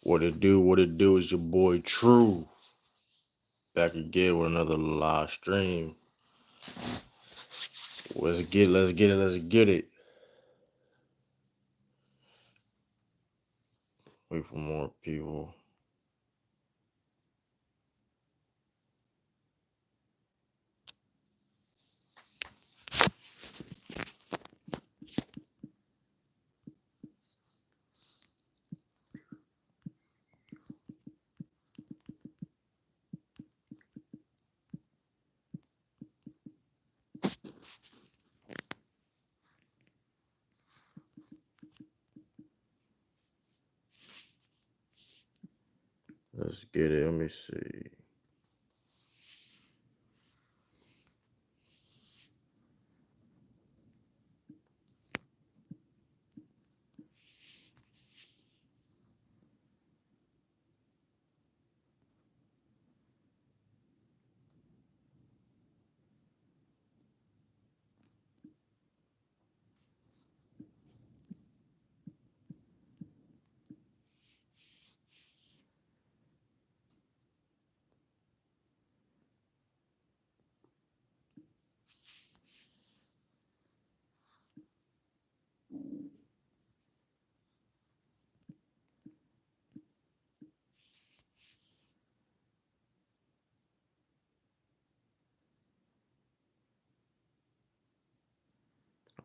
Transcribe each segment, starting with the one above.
What it do is your boy True. Back again with another live stream. Let's get it. Wait for more people. Let's get it. Let me see.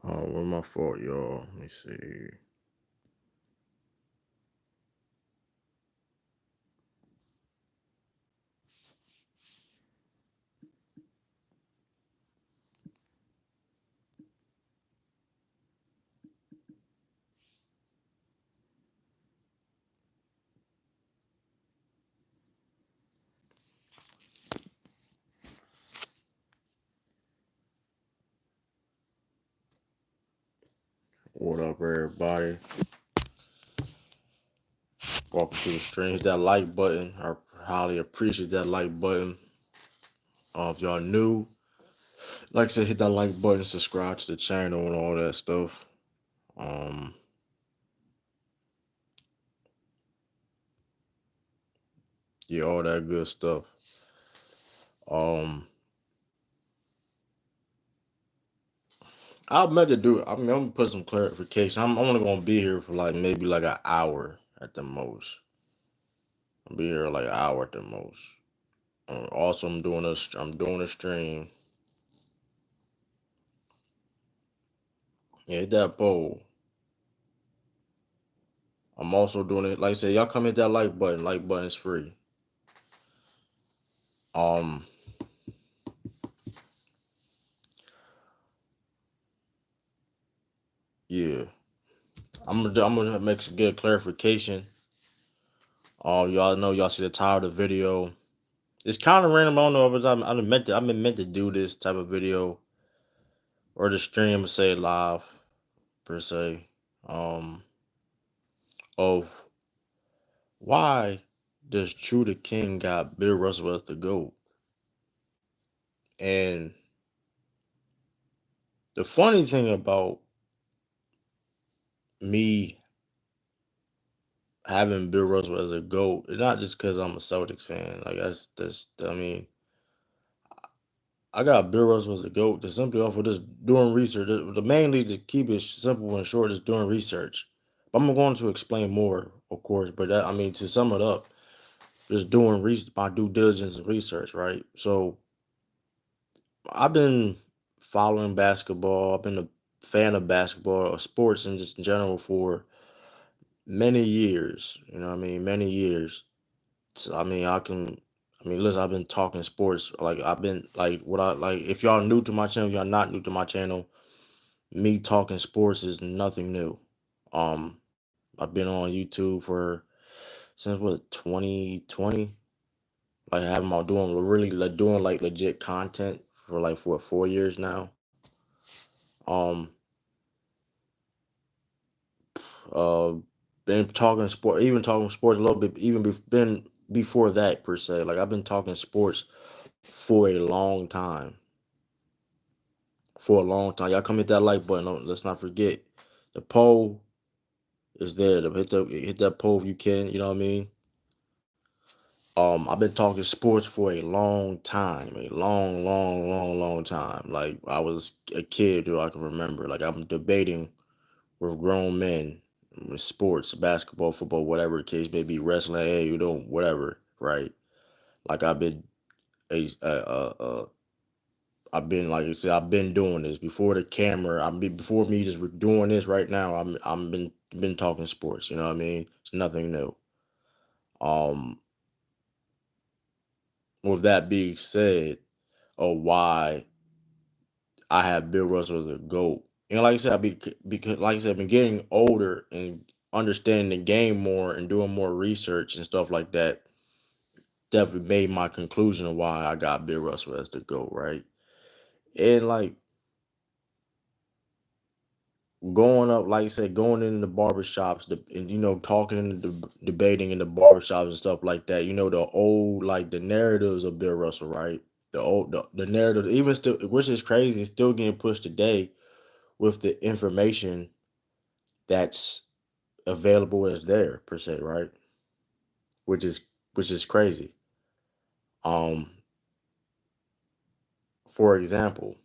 Oh, what my fault, y'all? Let me see. What up, everybody? Welcome to the stream. Hit that like button. I highly appreciate that like button. If y'all new, like I said, hit that like button, subscribe to the channel, and all that stuff. Yeah, all that good stuff. I meant to do. I'm gonna put some clarification. I'm only gonna be here for like maybe like an hour at the most. I'll be here like an hour at the most. Also, I'm doing a stream. Yeah, hit that poll. I'm also doing it. Like I said, y'all come hit that like button. Like button is free. Um, yeah. I'm gonna get a clarification. Y'all know y'all see the title of the video. It's kind of random. I don't know if I've been meant to do this type of video or the stream, say live per se. Of why does True the King got Bill Russell as the GOAT? And the funny thing about me having Bill Russell as a GOAT, it's not just because I'm a Celtics fan. Like that's I mean, I got Bill Russell as a GOAT just simply off of just doing research. The mainly to keep it simple and short is doing research. But I'm going to explain more, of course. But that, I mean, to sum it up, just doing my due diligence and research, right? So I've been following basketball. I've been a fan of basketball or sports and just in general for many years. You know what I mean? Many years. So, listen, I've been talking sports. Like, I've been, like, if y'all new to my channel, y'all not new to my channel, me talking sports is nothing new. I've been on YouTube since 2020. Like, having my doing like legit content for like 4 years now. Um, uh, been talking sport, even talking sports a little bit, been before that per se. Like I've been talking sports for a long time. For a long time, y'all come hit that like button. Let's not forget the poll It's there to hit that poll if you can. You know what I mean? I've been talking sports for a long time, a long, long, long, long time. Like I was a kid, who I can remember. Like I'm debating with grown men with sports, basketball, football, whatever the case may be, wrestling, hey, you know, whatever, right? Like I've been like I said, I've been doing this before the camera. Before me just doing this right now. I'm been talking sports. You know what I mean? It's nothing new. Um, with that being said, of why I have Bill Russell as a GOAT. And like I said, because like I said, I've been getting older and understanding the game more and doing more research and stuff like that. Definitely made my conclusion of why I got Bill Russell as the GOAT, right? And like going up, like I said, going in the barbershops and talking and debating in the barbershops and stuff like that. You know, the old like the narratives of Bill Russell, right? The narrative, even still, which is crazy, is still getting pushed today with the information that's available as there per se, right? Which is crazy. Um, for example,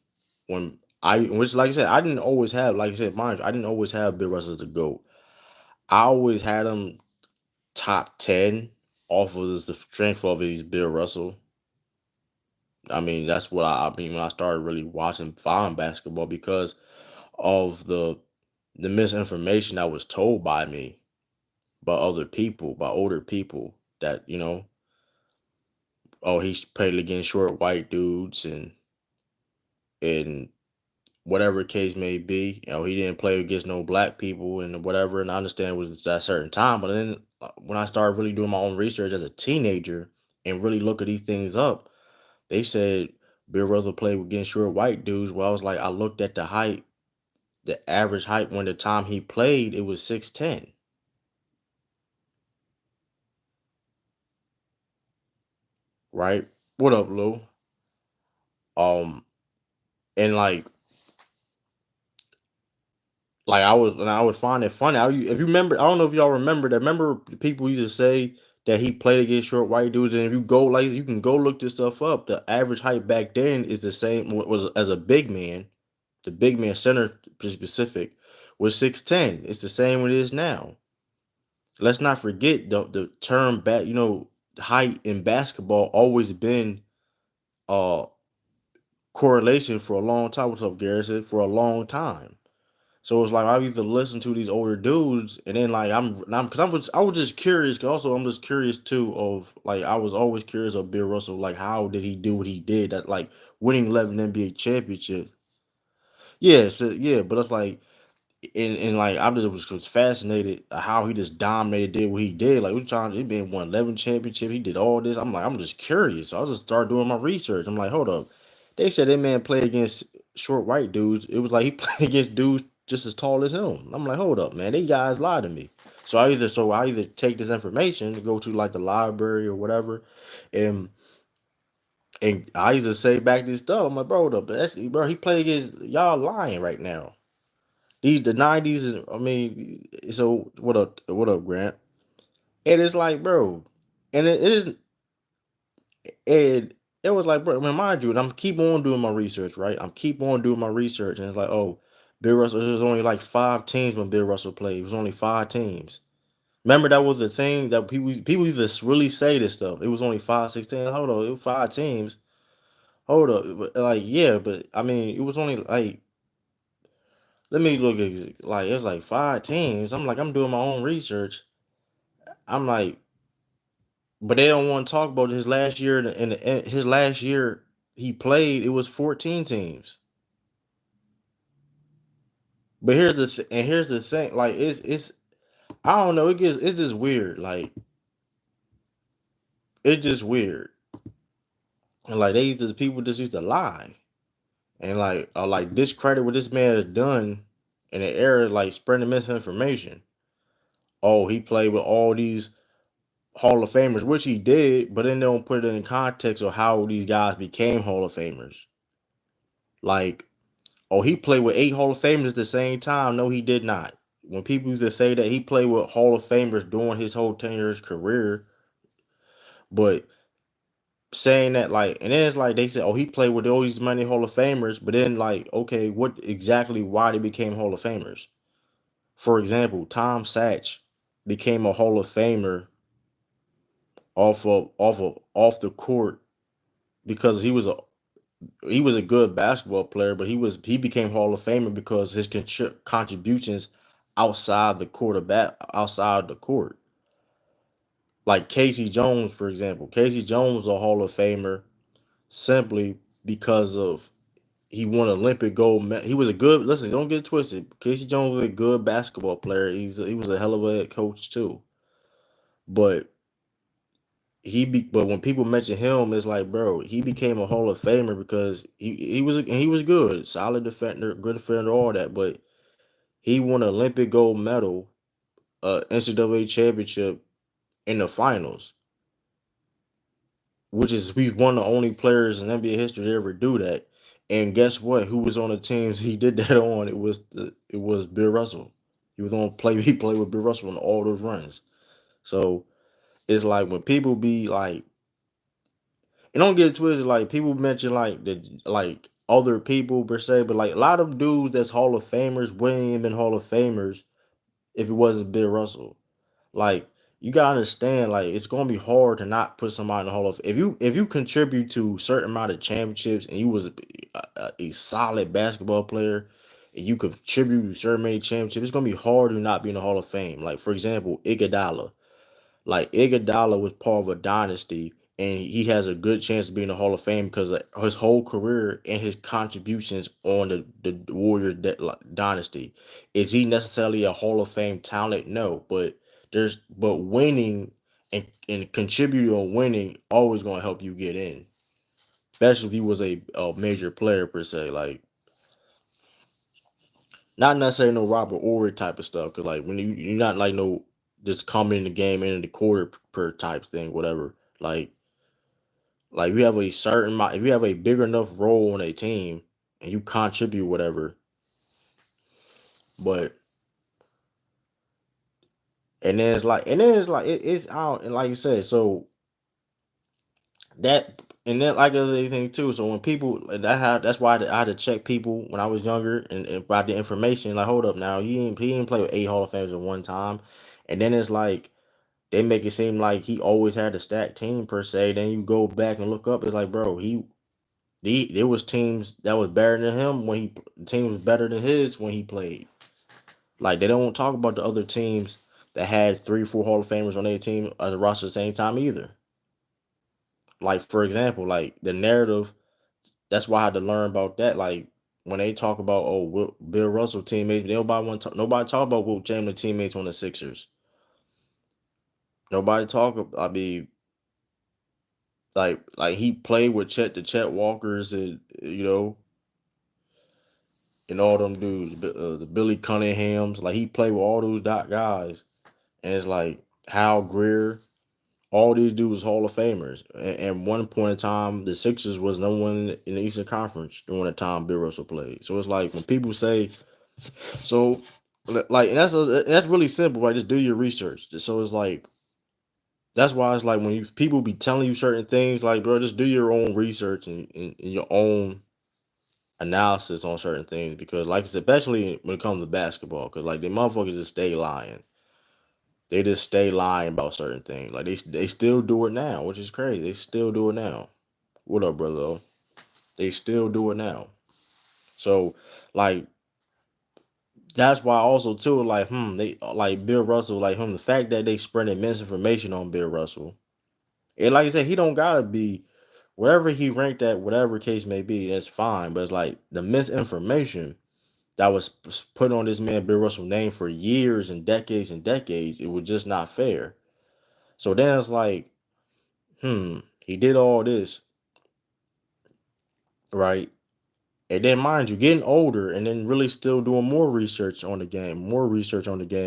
which like I said, I didn't always have, like I said, mind you, I didn't always have Bill Russell as the GOAT. I always had him top 10 off of the strength of his Bill Russell. I mean, that's what I mean when I started really watching fine basketball because of the misinformation that was told by me, by other people, by older people that, oh, he's played against short white dudes and whatever case may be. He didn't play against no black people and whatever. And I understand it was at a certain time, but then when I started really doing my own research as a teenager and really look at these things up, they said Bill Russell played against short white dudes. Well, I was like, I looked at the height, the average height when the time he played, it was 6'10". Right? What up, Lou? Um, and and I would find it funny. If you remember, I don't know if y'all remember that. Remember, people used to say that he played against short white dudes, and if you go like you can go look this stuff up. The average height back then is the same was as a big man. The big man center to be specific was 6'10". It's the same what it is now. Let's not forget the term back. Height in basketball always been uh correlation for a long time. What's up, Garrison? For a long time. So it's like I either listen to these older dudes, and then like because I was just curious. Cause also I'm just curious too of like I was always curious of Bill Russell. Like how did he do what he did? That like winning 11 NBA championships. Yeah, so, yeah, but it's like and like I just was fascinated how he just dominated, did what he did. Like we trying, he been won 11 championship. He did all this. I'm like I'm just curious. So I just started doing my research. I'm like, hold up. They said that man played against short white dudes. It was like he played against dudes just as tall as him. I'm like, hold up, man. They guys lied to me. I either take this information to go to like the library or whatever, and I used to say back this stuff. I'm like, bro, bro, he played against y'all lying right now. These the 90s, I mean, so what up, Grant? And it's like, bro, and it is and it was like, bro, mind you, and I'm keep on doing my research, right? I'm keep on doing my research, and it's like, oh, Bill Russell, there was only like 5 teams when Bill Russell played. It was only 5 teams. Remember that was the thing that people used to really say this stuff. It was only 5, 6 teams. Hold on, it was 5 teams. Hold up, but like yeah, but I mean, it was only like let me look at like it's like 5 teams. I'm like I'm doing my own research. I'm like, but they don't want to talk about his last year. His last year he played, it was 14 teams. But here's the thing, like it's I don't know. It's just weird. Like it's just weird, and like people just used to lie and like discredit what this man has done in the era, like spreading misinformation. Oh, he played with all these Hall of Famers, which he did, but then they don't put it in context of how these guys became Hall of Famers. Like, oh, he played with 8 Hall of Famers at the same time. No, he did not. when people used to say that he played with Hall of Famers during his whole 10 years career, but saying that like, and then it's like they said, oh, he played with all these many Hall of Famers, but then like, okay, what exactly why they became Hall of Famers? For example, Tom Satch became a Hall of Famer off the court because he was a good basketball player, but he became Hall of Famer because his contributions outside the court. Like Casey Jones, for example. Casey Jones was a Hall of Famer simply because of he won Olympic gold medal. He was a good listen. Don't get it twisted. Casey Jones was a good basketball player. He was a hell of a head coach too. But but when people mention him, it's like, bro, he became a Hall of Famer because he was good, solid defender, good defender, all that. But he won an Olympic gold medal, NCAA championship in the finals, which is he's one of the only players in NBA history to ever do that. And guess what? Who was on the teams he did that on? It was Bill Russell. He was on play. He played with Bill Russell on all those runs. So it's like when people be like, and don't get it twisted. Like people mention like other people per se, but like a lot of dudes that's Hall of Famers wouldn't even been Hall of Famers if it wasn't Bill Russell. Like you gotta understand, like it's gonna be hard to not put somebody in the Hall of if you contribute to a certain amount of championships and you was a solid basketball player and you contribute to certain many championships, it's gonna be hard to not be in the Hall of Fame. Like for example, Iguodala. Like Iguodala was part of a dynasty, and he has a good chance of being in the Hall of Fame because of his whole career and his contributions on the Warriors dynasty. Is he necessarily a Hall of Fame talent? No, but winning and contributing on winning always going to help you get in, especially if he was a major player per se. Like not necessarily no Robert Ory type of stuff. Cause like when you're not like no just coming in the game and in the quarter per type thing, whatever. Like you have a certain amount, if you have a big enough role on a team and you contribute whatever, but and then it's like it's out and like you said, so that and then like other thing too. So when people that's why I had to check people when I was younger and about the information. Like, hold up now, he didn't play with 8 Hall of Famers at one time, and then it's like they make it seem like he always had a stacked team per se. Then you go back and look up, it's like, bro, there was teams that was better than him when he the team was better than his when he played. Like they don't talk about the other teams that had 3, 4 Hall of Famers on their team as a roster at the same time either. Like for example, like the narrative. That's why I had to learn about that. Like when they talk about Bill Russell teammates, nobody talk about Wilt Chamberlain teammates on the Sixers. Nobody talk. I mean, like he played with the Chet Walkers and and all them dudes, the Billy Cunninghams. Like he played with all those dot guys, and it's like Hal Greer. All these dudes Hall of Famers. And one point in time, the Sixers was no one in the Eastern Conference during the time Bill Russell played. So it's like when people say, so like, and that's really simple, right? Just do your research. So it's like that's why it's like when people be telling you certain things, like bro, just do your own research and your own analysis on certain things because, like, especially when it comes to basketball, because like the motherfuckers just stay lying. They just stay lying about certain things. Like they still do it now, which is crazy. They still do it now. What up, brother? They still do it now. So like that's why also too like they like Bill Russell like the fact that they spreading misinformation on Bill Russell. And like I said, he don't gotta be wherever he ranked at, whatever case may be. That's fine. But it's like the misinformation that was put on this man Bill Russell name for years and decades. It was just not fair. So then it's like he did all this, right? And then mind you, getting older and then really still doing more research on the game,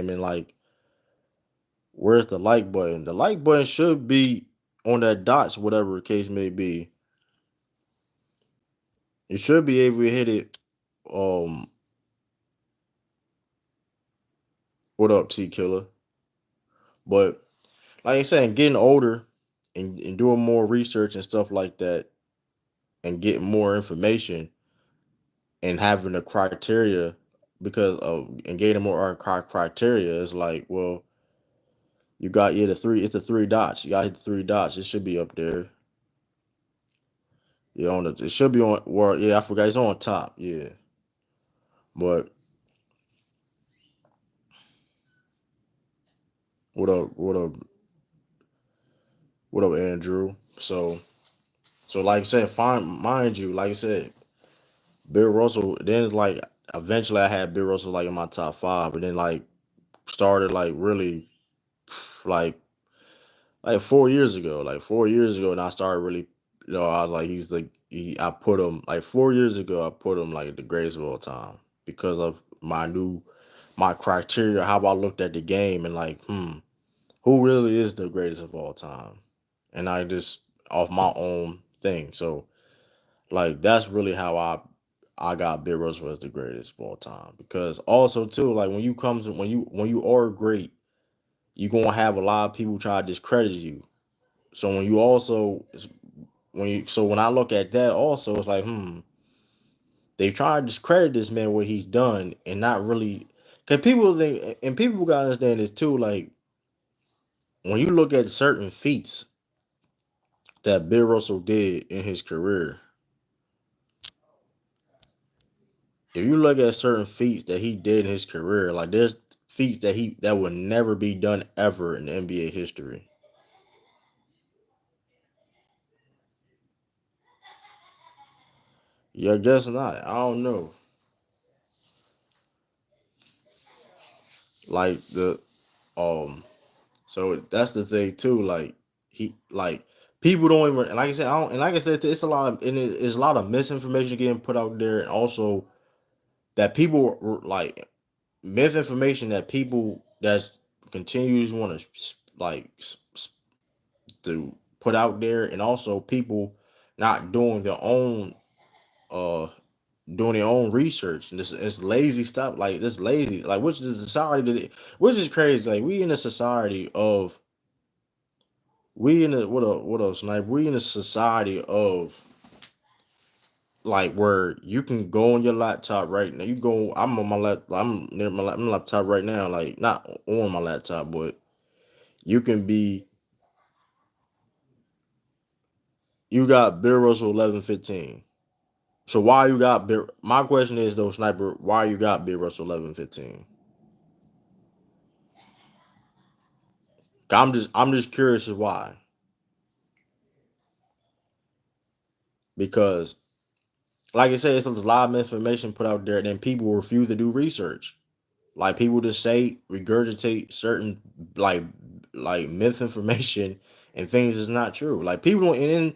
and like, where's the like button? The like button should be on that dots, whatever the case may be. You should be able to hit it. Um, What up, T Killer? But like I said, getting older and doing more research and stuff like that, and getting more information and having the criteria because of and getting more criteria is like, well, you got it's the three dots. You got to hit the three dots. It should be up there. Yeah, it should be on. Well, yeah, I forgot it's on top. Yeah, but what up? What up, Andrew? So like I said, fine, mind you, like I said, Bill Russell. Then like eventually I had Bill Russell like in my top five, but then like started like really like 4 years ago, like 4 years ago, and I started really, I was like, I put him like 4 years ago, I put him like the greatest of all time because of my criteria, how I looked at the game, and like, who really is the greatest of all time, and I just off my own thing, so like that's really how I got Bill Russell as the greatest of all time because also too like when you are great, you're gonna have a lot of people try to discredit you. So when you also when I look at that also, it's like, they try to discredit this man what he's done and not really because people think and people gotta understand this too, like when you look at certain feats that Bill Russell did in his career, if you look at certain feats that he did in his career, like there's feats that would never be done ever in NBA history. Yeah, I guess not. I don't know. Like the um So that's the thing too. Like people don't even and like I said, I don't and like I said, it's a lot of it's a lot of misinformation getting put out there, and also that people like misinformation that people that continues want to like to put out there, and also people not uh doing their own research, and this it's lazy stuff, like this lazy, like which is society that which is crazy, like we in a society of we in a what else, snipe? We in a society of like where you can go on your laptop right now. You go. I'm on my I'm near my laptop right now. Like not on my laptop, but you can be. You got Bill Russell 11-15. So why you got Bill? My question is though, sniper. Why you got Bill Russell 11-15? I'm just curious as why, because like I said, it's a lot of information put out there, and then people refuse to do research. Like people just say regurgitate certain like myth information and things is not true. Like people don't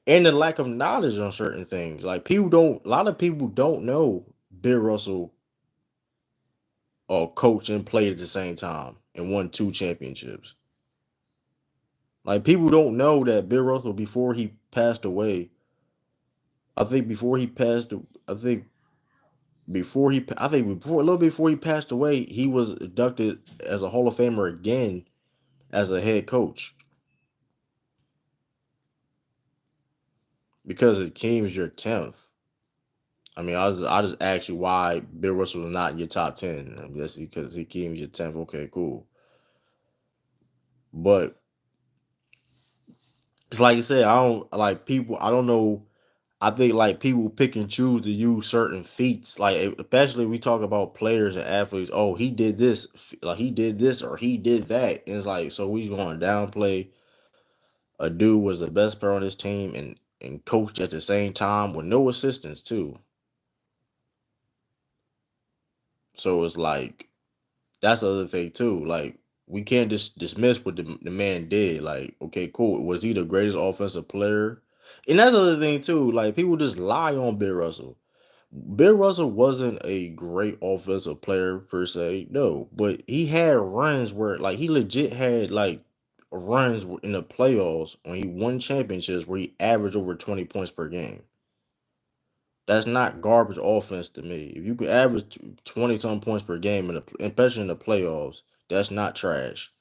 and the lack of knowledge on certain things. Like people don't a lot of people don't know Bill Russell coached and played at the same time and won two championships. Like people don't know that Bill Russell before he passed away, I think before he passed I think I think before a little before he passed away, he was inducted as a Hall of Famer again as a head coach because Hakeem's your 10th. I mean, I just asked you why Bill Russell was not in your top 10. I guess because Hakeem's your 10th. Okay, cool. But it's like I said, I don't like people. I don't know. I think like people pick and choose to use certain feats. Like especially we talk about players and athletes. Oh, he did this, like he did this or he did that. And it's like so we going to downplay a dude was the best player on his team and coached at the same time with no assistance too. So it's like that's the other thing too. Like we can't just dismiss what the man did. Like, okay, cool. Was he the greatest offensive player? And that's the other thing too. Like people just lie on Bill Russell. Bill Russell wasn't a great offensive player per se, no, but he had runs where like he legit had like runs in the playoffs when he won championships where he averaged over 20 points per game. That's not garbage offense to me. If you can average 20 some points per game, especially in the playoffs, that's not trash.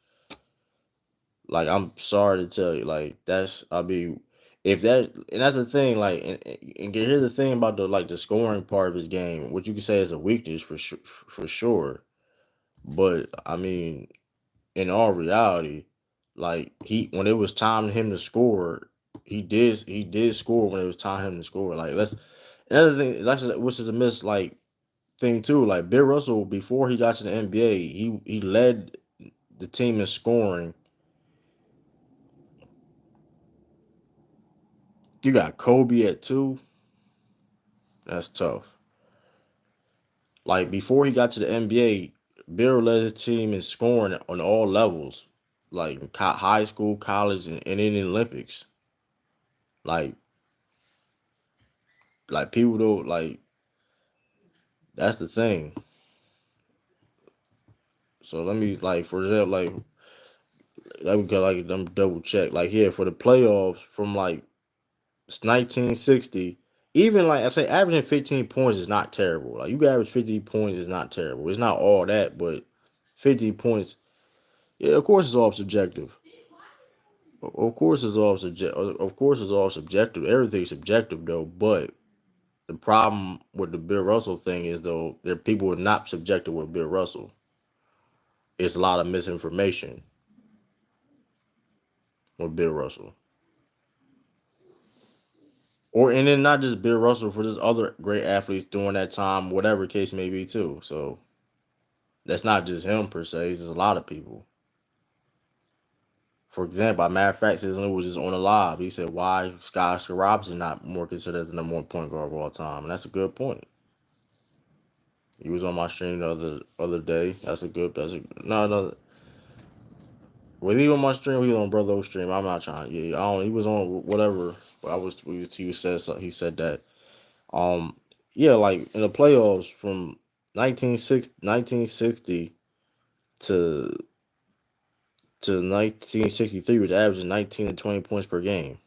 Like, I'm sorry to tell you, like, that's, I mean, if that, and that's the thing, like, and here's the thing about the, like, the scoring part of his game, what you can say is a weakness for sure. But I mean, in all reality, like, when it was time for him to score, he did score when it was time for him to score. Like, let's another thing, which is a miss, like, thing too. Like, Bill Russell, before he got to the NBA, he led the team in scoring. You got Kobe at 2. That's tough. Like, before he got to the NBA, Bill led his team in scoring on all levels, like in high school, college, and in the Olympics. Like, people don't like. That's the thing. So let me, like, for example, like, let me go, like, them double check. Like, here for the playoffs from, like, 1960. Even, like I say, averaging 15 points is not terrible. Like, you can average 50 points is not terrible. It's not all that, but 50 points. Yeah, of course it's all subjective. Of course it's all subject. Of course it's all subjective. Everything's subjective though. But the problem with the Bill Russell thing is, though, there are people who are not subjective with Bill Russell. It's a lot of misinformation with Bill Russell. Or, and then not just Bill Russell, for just other great athletes during that time, whatever case may be too. So that's not just him per se. It's just a lot of people. For example, a matter of fact, Citizen was just on a live. He said, "Why Oscar Robinson not more considered the number one point guard of all time?" And that's a good point. He was on my stream the other day. That's a no no. Was he on my stream? Or he was on Brother O's stream. I'm not trying. Yeah, I don't. He was on whatever. But he said something. He said that. Um, yeah, like in the playoffs from 1960 to 1963 was averaging 19 and 20 points per game.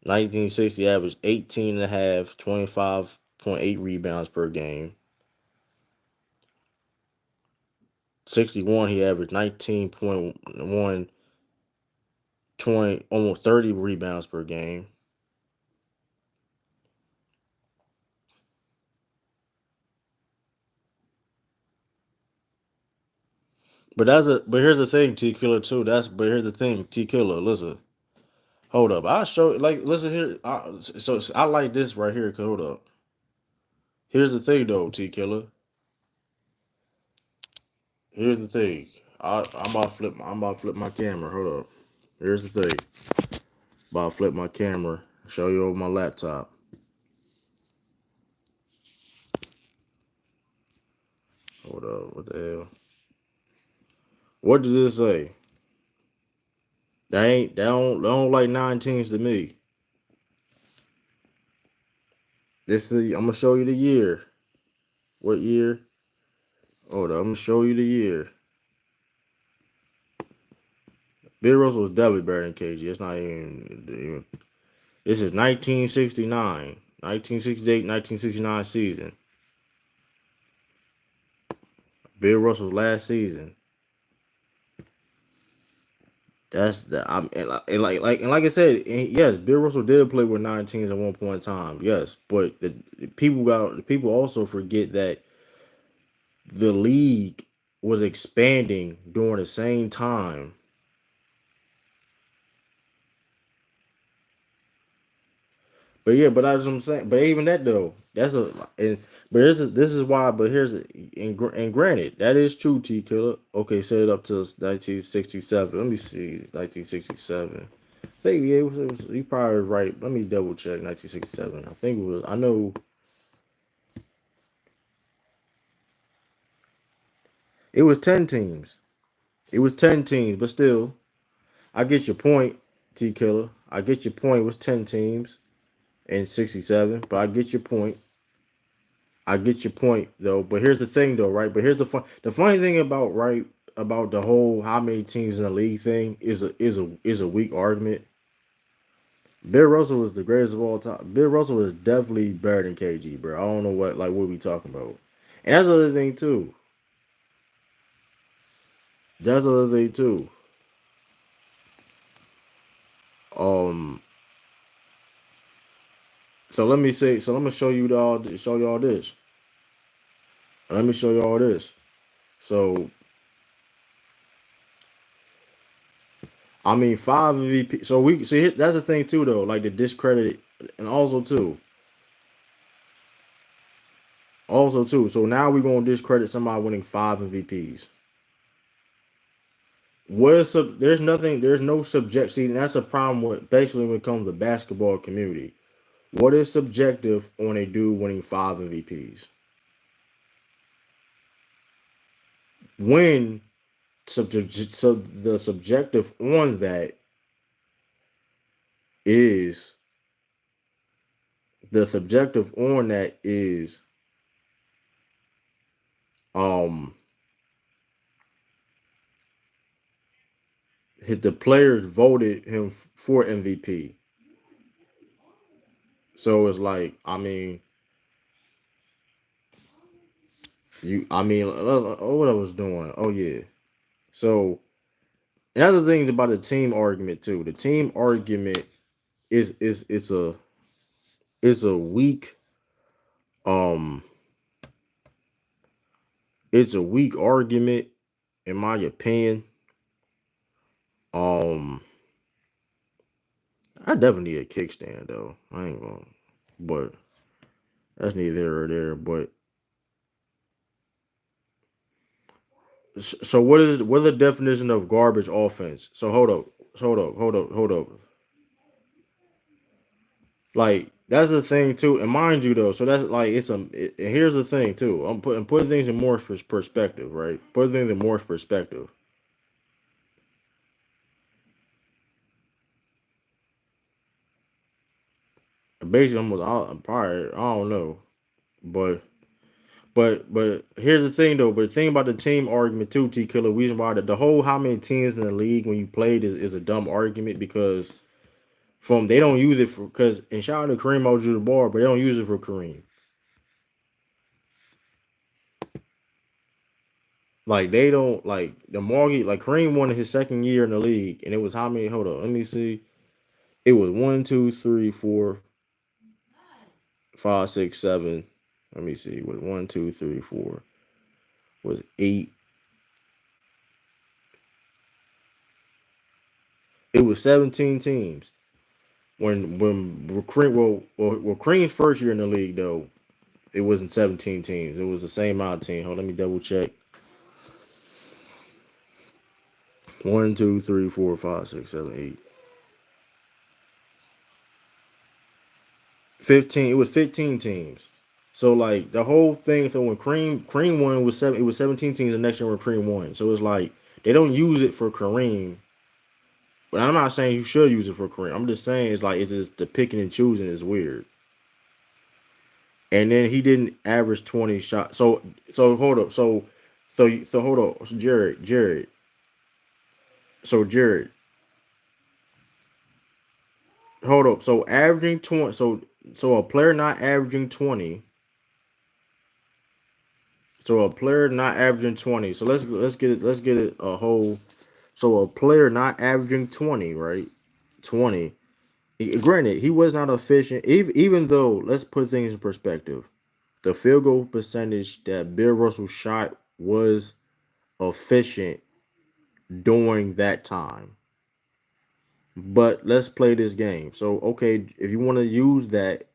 1960 averaged 18 and a half, 25.8 rebounds per game. 61 he averaged 19.1, 20, almost 30 rebounds per game. But here's the thing, T Killer too. But here's the thing, T Killer. Listen, hold up. I'll show, like, listen here. So I like this right here. Hold up. Here's the thing though, T Killer. Here's the thing. I'm about to flip my camera. Hold up. Here's the thing. About to flip my camera. Show you over my laptop. Hold up. What the hell? What does this say? That don't like 9 teams to me. I'm gonna show you the year. What year? Hold up, I'm gonna show you the year. Bill Russell was definitely better than KG. It's not even. This is 1969, 1968, 1969 season. Bill Russell's last season. That's the I'm and like I said, yes, Bill Russell did play with 9 teams at one point in time. Yes, but the people also forget that the league was expanding during the same time. But yeah, but that's what I'm saying. But even that though, that's a and but this is why. But and granted, that is true. T Killer. Okay, set it up to 1967. Let me see, 1967. I think yeah, he probably was right. Let me double check 1967. I think it was. I know it was 10 teams. It was 10 teams, but still, I get your point, T Killer. I get your point. It was 10 teams in '67, but I get your point. I get your point though, but here's the thing though, right? But here's the funny thing about, right, about the whole how many teams in the league thing is a weak argument. Bill Russell was the greatest of all time. Bill Russell is definitely better than KG, bro. I don't know what we talking about. And that's the other thing too. That's the other thing too. Um, so let me say, so let me show y'all this. Let me show y'all this. So I mean, 5 MVP. So we see that's the thing too, though. Like the discredit, and also too. So now we're gonna discredit somebody winning 5 MVPs. There's nothing. There's no subject. See, and that's the problem with basically when it comes to the basketball community. What is subjective on a dude winning 5 MVPs? When the subjective on that is the subjective on that is um the players voted him for MVP. So it's like, I mean, what I was doing. Oh yeah. So another thing about the team argument too. The team argument is it's a weak um it's a weak argument in my opinion. Um, I definitely need a kickstand though. I ain't gonna, but that's neither here or there. But so what is the definition of garbage offense? So hold up. Like that's the thing too, and mind you though. So that's like and here's the thing too. I'm putting things in more perspective, right? Putting things in more perspective. Basically, I'm probably I don't know, but but here's the thing though. But the thing about the team argument too, T Killer, reason why the whole how many teams in the league when you played is a dumb argument because from they don't use it for because and shout out to Kareem Abdul-Jabbar, but they don't use it for Kareem. Like they don't like the Margie like Kareem won his second year in the league, and it was how many? Hold on, let me see. It was 1, 2, 3, 4, 5, 6, 7. Let me see. It was 1, 2, 3, 4. Was 8. It was 17 teams. When Kareem Kareem's first year in the league though, it wasn't 17 teams. It was the same amount of teams. Hold on, let me double check. 1, 2, 3, 4, 5, 6, 7, 8. 15. It was 15 teams. So like the whole thing. So when Cream won was seven. It was 17 teams the next year when Cream won. So it's like they don't use it for Kareem. But I'm not saying you should use it for Kareem. I'm just saying it's just the picking and choosing is weird. And then he didn't average 20 shots. So hold up. So hold up. So Jared. So Jared, hold up. So averaging 20. So a player not averaging 20. So a player not averaging 20. So let's get it a whole. So a player not averaging 20, right? 20. Granted, he was not efficient. Even though, let's put things in perspective. The field goal percentage that Bill Russell shot was efficient during that time. But let's play this game. So, okay, if you want to use that,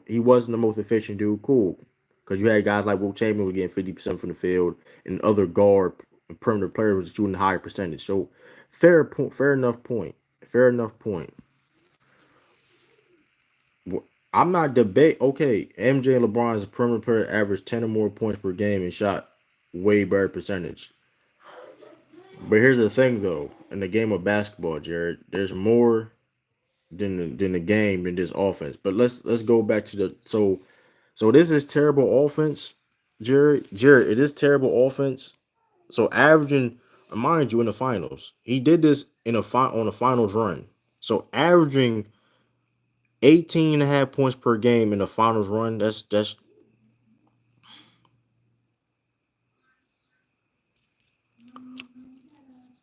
he wasn't the most efficient dude, cool. Because you had guys like Will Chamberlain were getting 50% from the field, and other guard and perimeter players was shooting a higher percentage. So, fair point, fair enough point. Fair enough point. I'm not debate. Okay, MJ and LeBron's perimeter player averaged 10 or more points per game and shot way better percentage. But here's the thing, though. In the game of basketball, Jared, there's more than the game than this offense. But let's go back to so this is terrible offense, Jared. Jared, it is terrible offense. So averaging, mind you, in the finals, he did this on a finals run. So averaging 18.5 points per game in the finals run. That's.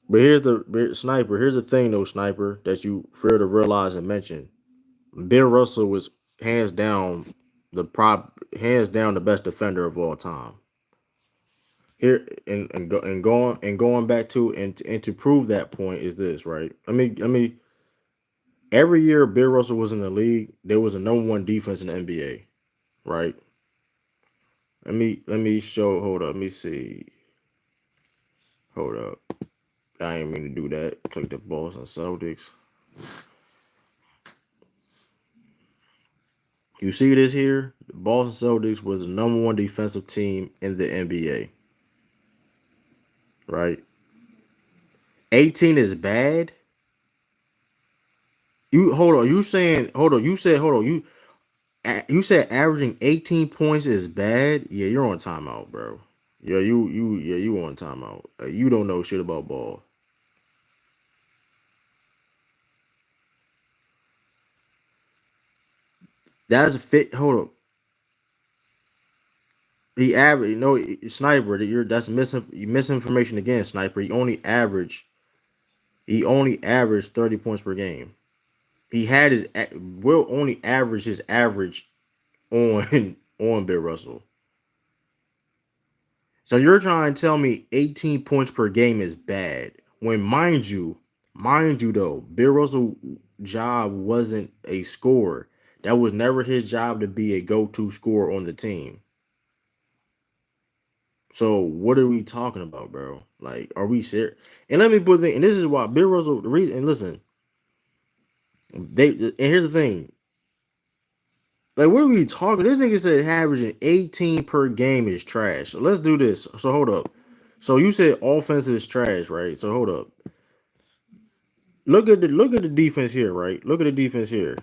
But sniper. Here's the thing, though, sniper, that you fail to realize and mention. Bill Russell was hands down the best defender of all time. Here and going back to and to prove that point is this, right? I mean, every year Bill Russell was in the league, there was a number one defense in the NBA, right? Let me show. Hold up. Let me see. Hold up. I ain't mean to do that. Click the Boston Celtics. You see this here? The Boston Celtics was the number one defensive team in the NBA, right? 18 is bad. You hold on. You saying hold on? You said hold on. You said averaging 18 points is bad. Yeah, you're on timeout, bro. You on timeout. You don't know shit about ball. That's a fit. Hold up. He average. No, sniper. That's misinformation again, sniper. He only averaged 30 points per game. He had his will only average his average on on Bill Russell. So you're trying to tell me 18 points per game is bad when mind you though, Bill Russell job wasn't a scorer. That was never his job to be a go-to scorer on the team. So what are we talking about, bro? Like, are we serious? And let me put the and this is why Bill Russell the reason and listen, and here's the thing. Like, what are we talking? This nigga said averaging 18 per game is trash. So let's do this. So hold up. So you said offense is trash, right? So hold up. Look at the defense here, right? Look at the defense here.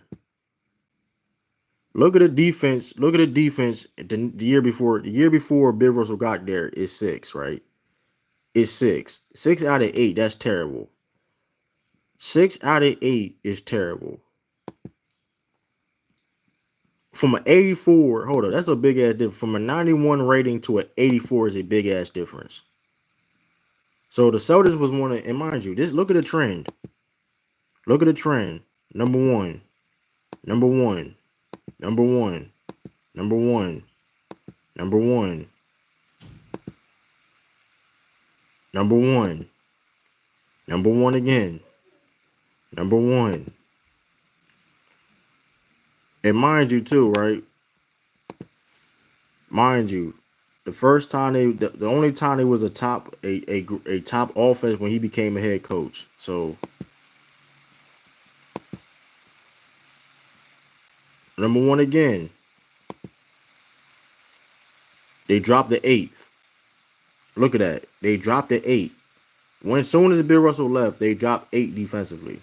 Look at the defense. Look at the defense. The year before, Bill Russell got there is six, right? It's six. 6 out of 8. That's terrible. 6 out of 8 is terrible. From an 84, hold on, that's a big ass difference. From a 91 rating to an 84 is a big ass difference. So the Celtics was one of, and mind you, just look at the trend. Look at the trend. Number one, number one, number one, number one, number one, number one, number one again, number one. And mind you, too, right? Mind you, the only time they was a top offense when he became a head coach. So number one again, they dropped the eighth. Look at that, they dropped the eight. When soon as Bill Russell left, they dropped 8 defensively.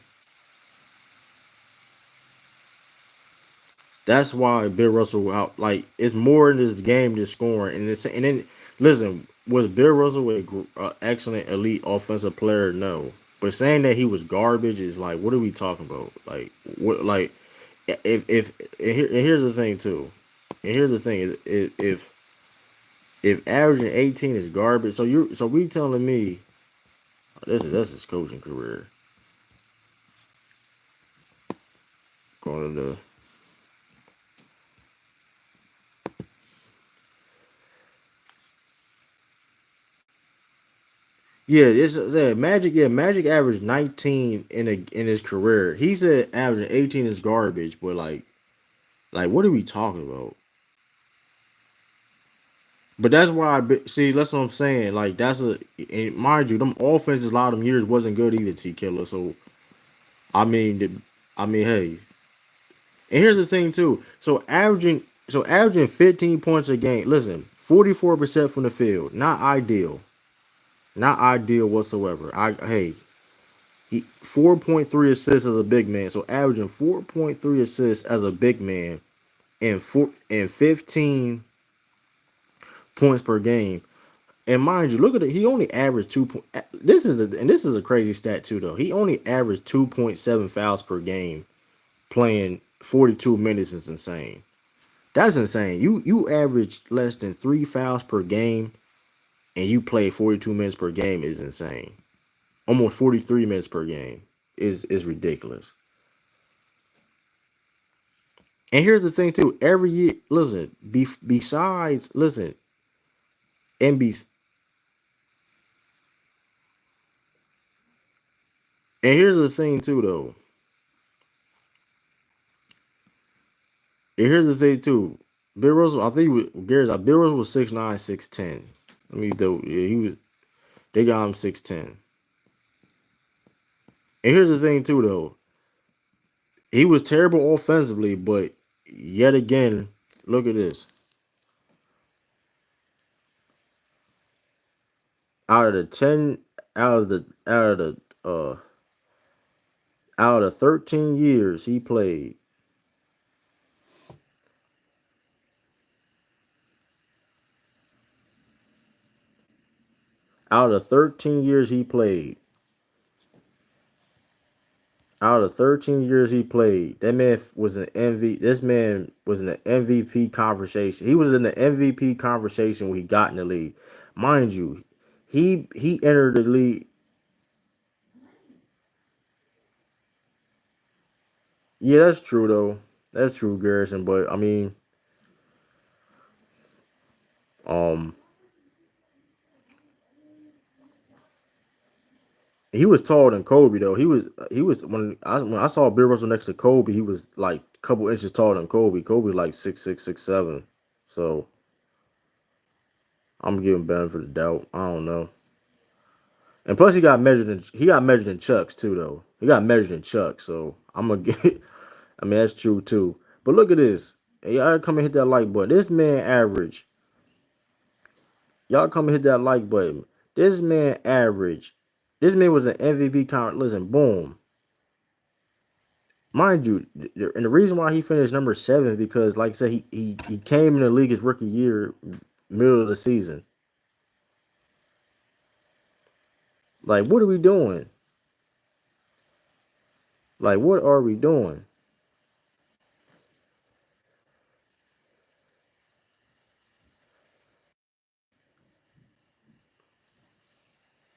That's why Bill Russell out. Like, it's more in this game just scoring, and then listen, was Bill Russell a excellent elite offensive player? No, but saying that he was garbage is like, what are we talking about? Like, what? Like, if and here's the thing too, and here's the thing is if averaging 18 is garbage, so we telling me that's his coaching career going to the. Yeah, it's Magic. Yeah, Magic averaged 19 in his career. He said averaging 18 is garbage, but like what are we talking about? But that's why see. That's what I'm saying. Like that's and mind you, them offenses a lot of them years wasn't good either. T Killer. So I mean, hey. And here's the thing too. So averaging 15 points a game. Listen, 44% from the field. Not ideal. Not ideal whatsoever. He 4.3 assists as a big man. So averaging 4.3 assists as a big man and 15 points per game. And mind you, look at it. He only averaged 2. This is a crazy stat too, though. He only averaged 2.7 fouls per game playing 42 minutes is insane. That's insane. You average less than 3 fouls per game, and you play 42 minutes per game is insane. Almost 43 minutes per game is ridiculous. And here's the thing too. Every year, listen. Besides, listen, and be and here's the thing too though. And here's the thing too. Bill Russell, I think Gary's Bill Russell was 6'9", 6'10". I mean, though, yeah, he was. They got him 6'10". And here's the thing too though. He was terrible offensively, but yet again, look at this. Out of the 10, uh out of the 13 years he played, out of the 13 years he played, out of 13 years he played, that man was an MVP. This man was in the MVP conversation. He was in the MVP conversation when he got in the league. Mind you, he entered the league. Yeah, that's true though. That's true, Garrison. But I mean, um, he was taller than Kobe though. He was when I saw Bill Russell next to Kobe, he was like a couple inches taller than Kobe. Kobe was like 6'6", 6'7". So I'm giving benefit of the doubt. I don't know. And plus he got measured in chucks too though. He got measured in chucks, so I'm gonna get. I mean that's true too. But look at this. Hey, y'all come and hit that like button. This man average. Y'all come and hit that like button. This man average. This man was an MVP count. Listen, boom. Mind you, and the reason why he finished number 7 is because, like I said, he came in the league his rookie year, middle of the season. Like, what are we doing? Like, what are we doing?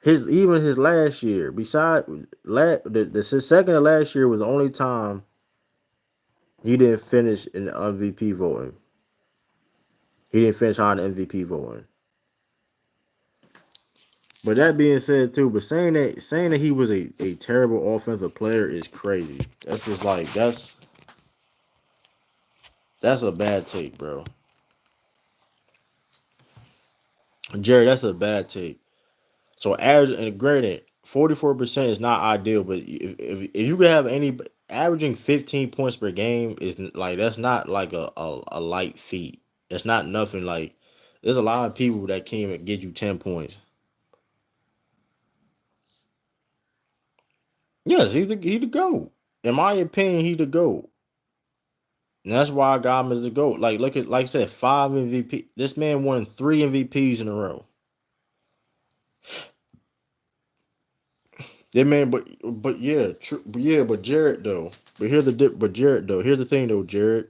Even his last year, beside the second to last year was the only time he didn't finish in the MVP voting. He didn't finish high in the MVP voting. But that being said, too, but saying that he was a terrible offensive player is crazy. That's just like that's a bad take, bro. Jerry, that's a bad take. So average and granted, 44% is not ideal, but if you could have any averaging 15 points per game is like that's not like a light feat. It's not nothing like there's a lot of people that can't even get you 10 points. Yes, he the GOAT. In my opinion, he the GOAT. And that's why I got him as the GOAT. Like look at like I said, 5 MVP. This man won 3 MVPs in a row. That man, but yeah, true, yeah, but Jared though. But Jared though. Here's the thing though, Jared.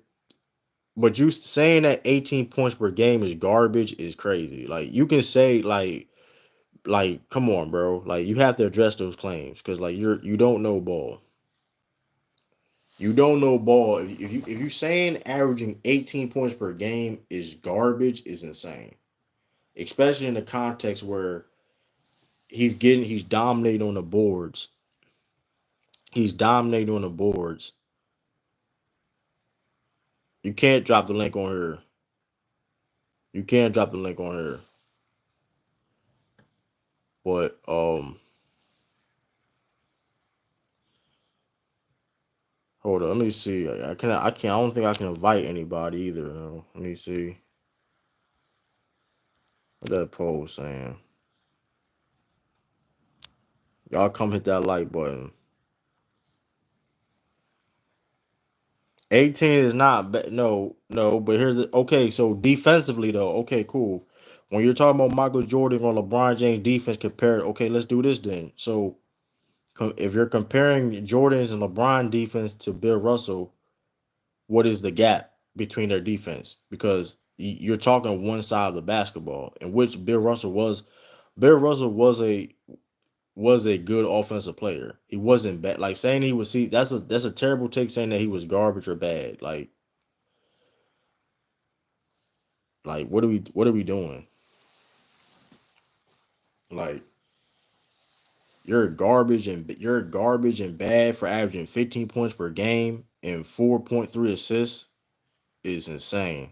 But you saying that 18 points per game is garbage is crazy. Like you can say like come on, bro. Like you have to address those claims because like you don't know ball. You don't know ball. If you saying averaging 18 points per game is garbage is insane. Especially in the context where he's dominating on the boards. He's dominating on the boards. You can't drop the link on her. You can't drop the link on her. But hold on, let me see. I don't think I can invite anybody either. No. Let me see. What that poll saying? Y'all come hit that like button. 18 is not no, no, but here's the okay, so defensively though, okay, cool. When you're talking about Michael Jordan or LeBron James defense compared, okay, let's do this then. So if you're comparing Jordan's and LeBron defense to Bill Russell, what is the gap between their defense, because you're talking one side of the basketball, in which Bill Russell was. Bill Russell was a good offensive player. He wasn't bad. Like saying he was, see, that's a terrible take, saying that he was garbage or bad. Like what are we doing? Like you're garbage and bad for averaging 15 points per game and 4.3 assists is insane.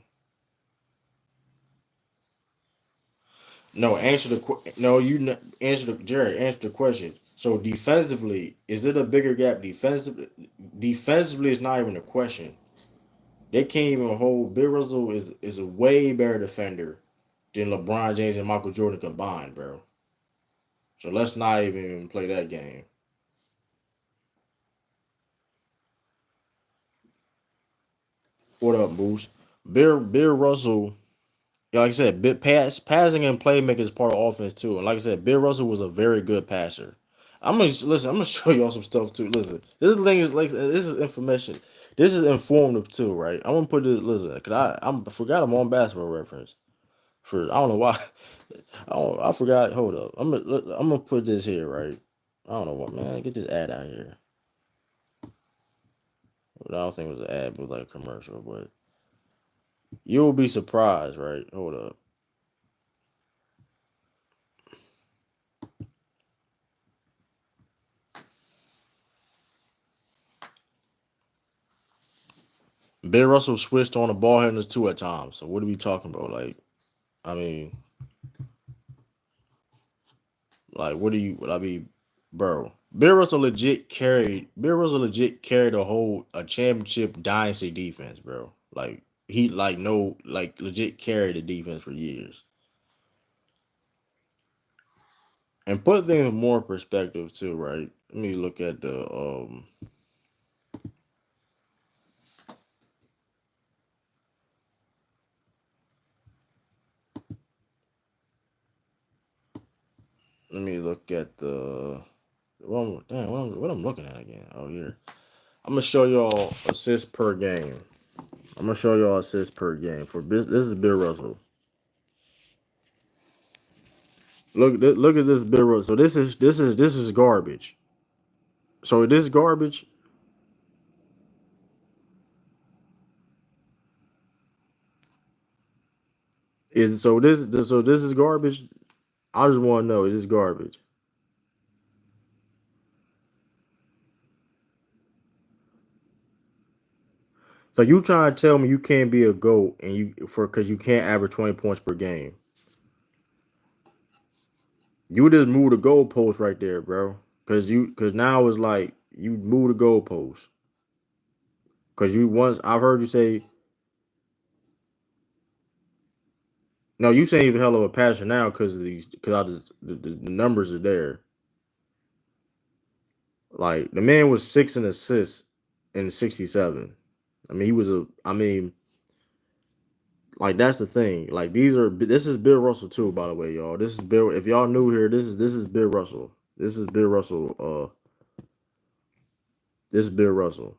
No, no, answer the Jared, answer the question. So defensively, is it a bigger gap defensively? Defensively, it's not even a question. They can't even hold. Bill Russell is a way better defender than LeBron James and Michael Jordan combined, bro. So let's not even play that game. What up, Moose? Bill Russell, yeah, like I said, passing and playmaking is part of offense too. And like I said, Bill Russell was a very good passer. I'm gonna listen. I'm gonna show y'all some stuff too. Listen, this thing is like this is information. This is informative too, right? I'm gonna put this. Listen, cause I forgot I'm on basketball reference. For I don't know why. I forgot. Hold up. I'm gonna put this here, right? I don't know what, man. Get this ad out here. I don't think it was an ad, but it was like a commercial. But you'll be surprised, right? Hold up. Bill Russell switched on the ball handlers too at times. So what are we talking about? I mean, what do you? I mean, bro. Bill Russell legit carried a championship dynasty defense, bro. Like he like no like legit carried the defense for years. And put things in more perspective too, right? Let me look at the let me look at the what I'm looking at again. Oh, here. I'm gonna show y'all assists per game. I'm gonna show y'all assists per game for this is Bill Russell. Look at this Bill Russell. So this is garbage. So this garbage is this is garbage. I just want to know, is this garbage? So you trying to tell me you can't be a GOAT and because you can't average 20 points per game? You just move the goalpost right there, bro. Because now it's like you move the goalpost. Because you once I've heard you say no, you saying even hell of a passer now because of these because the numbers are there. Like the man was 6 in assists in 67. I mean he was a I mean like that's the thing. Like this is Bill Russell too, by the way, y'all. This is Bill. If y'all new here, this is Bill Russell. This is Bill Russell. This is Bill Russell.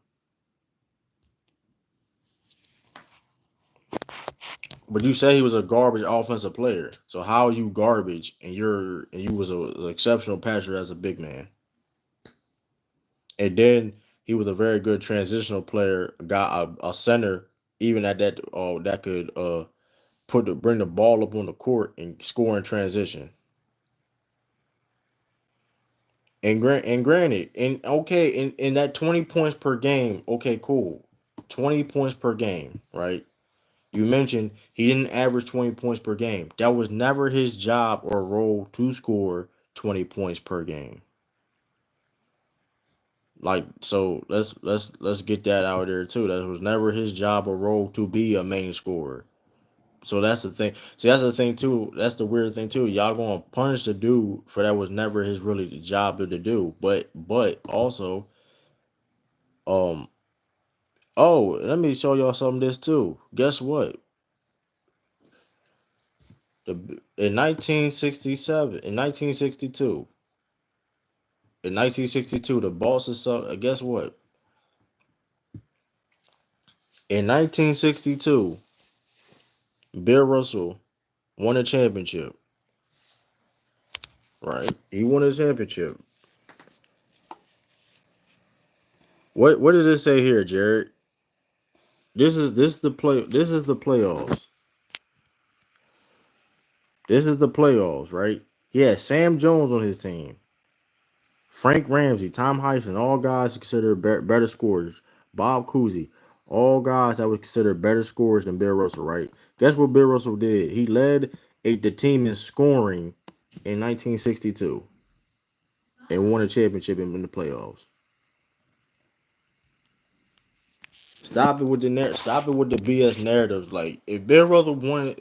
But you say he was a garbage offensive player. So how are you garbage and you was an exceptional passer as a big man? And then he was a very good transitional player, got a center even at that that could bring the ball up on the court and score in transition. And granted, in that 20 points per game, okay, cool. 20 points per game, right? You mentioned he didn't average 20 points per game. That was never his job or role to score 20 points per game. Like so let's get that out there too. That was never his job or role to be a main scorer. So that's the thing. See, that's the thing too. That's the weird thing too. Y'all gonna punish the dude for that was never his really job to do. But also, um, oh, let me show y'all some of this too. Guess what? In 1967, in 1962, the Boston Celtics. Guess what? In 1962, Bill Russell won a championship. Right, he won a championship. What did it say here, Jared? This is the playoffs. This is the playoffs, right? He had Sam Jones on his team, Frank Ramsey, Tom Heisen, all guys considered better scorers. Bob Cousy, all guys that was considered better scorers than Bill Russell, right? Guess what Bill Russell did? He led the team in scoring in 1962 and won a championship in the playoffs. Stop it with the BS narratives. Like if Bill Russell won,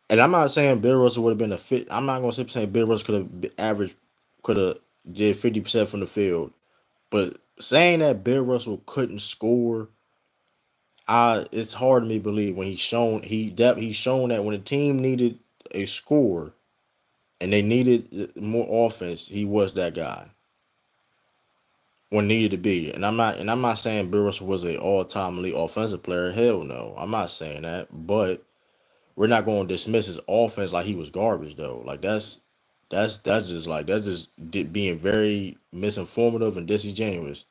and I'm not saying Bill Russell would have been a fit. I'm not gonna sit saying Bill Russell could have averaged, could have did 50% from the field. But saying that Bill Russell couldn't score, it's hard to me believe when he's shown that when the team needed a score and they needed more offense, he was that guy when needed to be. And I'm not saying Bill Russell was an all-time elite offensive player. Hell no, I'm not saying that. But we're not going to dismiss his offense like he was garbage though. Like that's just being very misinformative and disingenuous.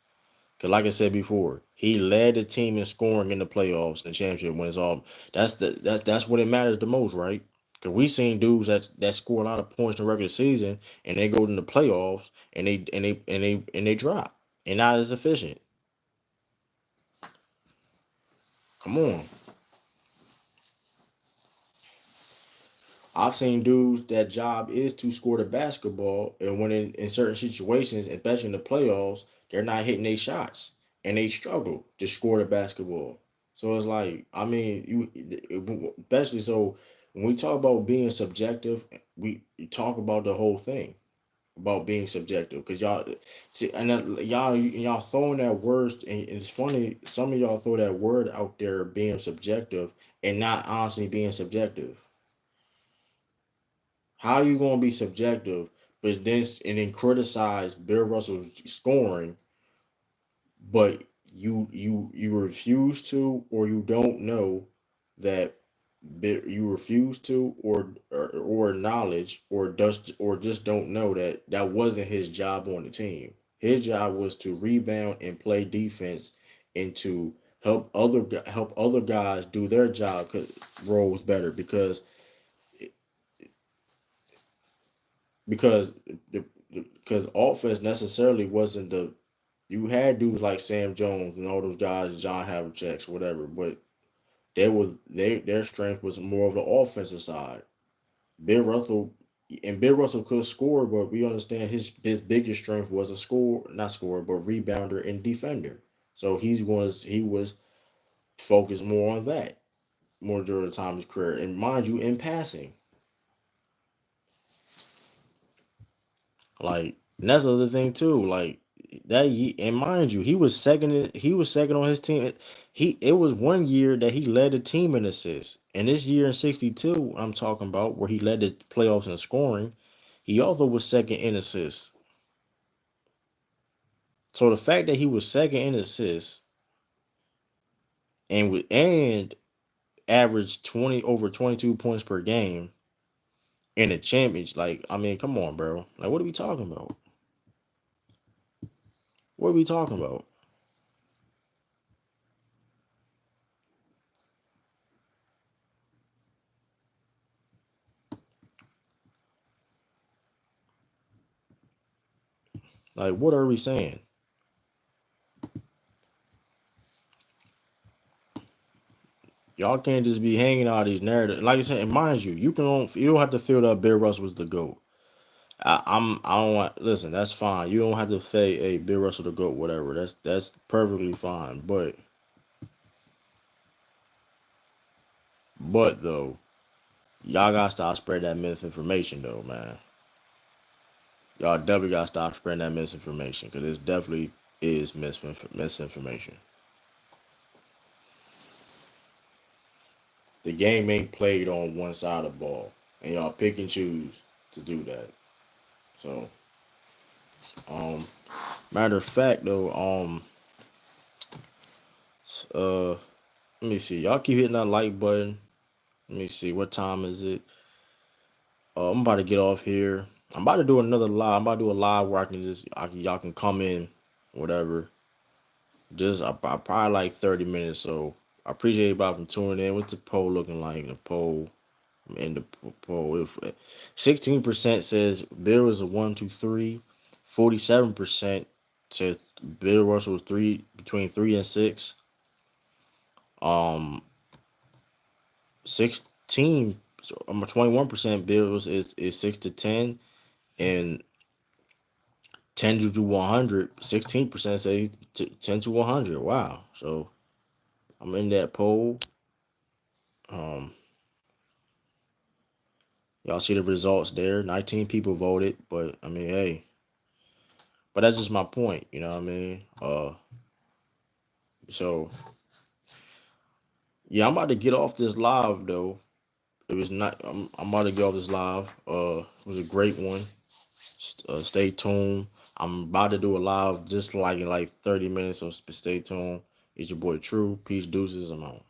Cause like I said before, he led the team in scoring in the playoffs and championship when it's all. That's what it matters the most, right? Cause we seen dudes that score a lot of points in the regular season and they go in the playoffs and they drop and not as efficient. Come on, I've seen dudes that job is to score the basketball, and when in certain situations, especially in the playoffs, they're not hitting their shots and they struggle to score the basketball. So it's like, I mean, especially so when we talk about being subjective, we talk about the whole thing about being subjective because y'all see and y'all throwing that word and it's funny some of y'all throw that word out there being subjective and not honestly being subjective. How you gonna be subjective, but then criticize Bill Russell's scoring, but you refuse to, or you don't know that you refuse to, or acknowledge, or just don't know that that wasn't his job on the team. His job was to rebound and play defense, and to help other guys do their job roles better because the because offense necessarily wasn't the you had dudes like Sam Jones and all those guys, John Havlicek's, whatever, but their strength was more of the offensive side. Bill Russell Bill Russell could score, but we understand his biggest strength was a not scorer, but rebounder and defender. So he was focused more on that more during the time of his career, and mind you, in passing. Like and that's the other thing too. Like and mind you, he was second on his team. It was one year that he led the team in assists. And this year in 62, I'm talking about where he led the playoffs in scoring, he also was second in assists. So the fact that he was second in assists and averaged 20 over 22 points per game in a championship, like I mean, come on, bro. Like what are we talking about? What are we talking about? Like what are we saying? Y'all can't just be hanging all these narratives. Like I said, and mind you, you don't have to feel that Bill Russell was the GOAT. I don't want listen, that's fine. You don't have to say, hey, Bill Russell the GOAT, whatever. That's perfectly fine. But though, y'all gotta stop spreading that misinformation though, man. Y'all definitely gotta stop spreading that misinformation because this definitely is misinformation. The game ain't played on one side of the ball, and y'all pick and choose to do that. So, matter of fact though, uh Let me see. Y'all keep hitting that like button. Let me see. What time is it? I'm about to get off here. I'm about to do another live. I'm about to do a live where y'all can come in, whatever. Just I probably like 30 minutes. So I appreciate everybody from tuning in. What's the poll looking like? The poll in the poll, if 16% says Bill was a 1, 2, 3. 47% said Bill Russell was between 3 and 6. 16 21% Bills is 6 to 10, and 10 to 100. 16% say 10 to 100. Wow. So I'm in that poll. Um, y'all see the results there. 19 people voted, but I mean, hey, but that's just my point. You know what I mean? So yeah, I'm about to get off this live though. It was not. I'm about to get off this live. It was a great one. Stay tuned. I'm about to do a live just like in like 30 minutes, so stay tuned. It's your boy True. Peace, deuces. I'm out.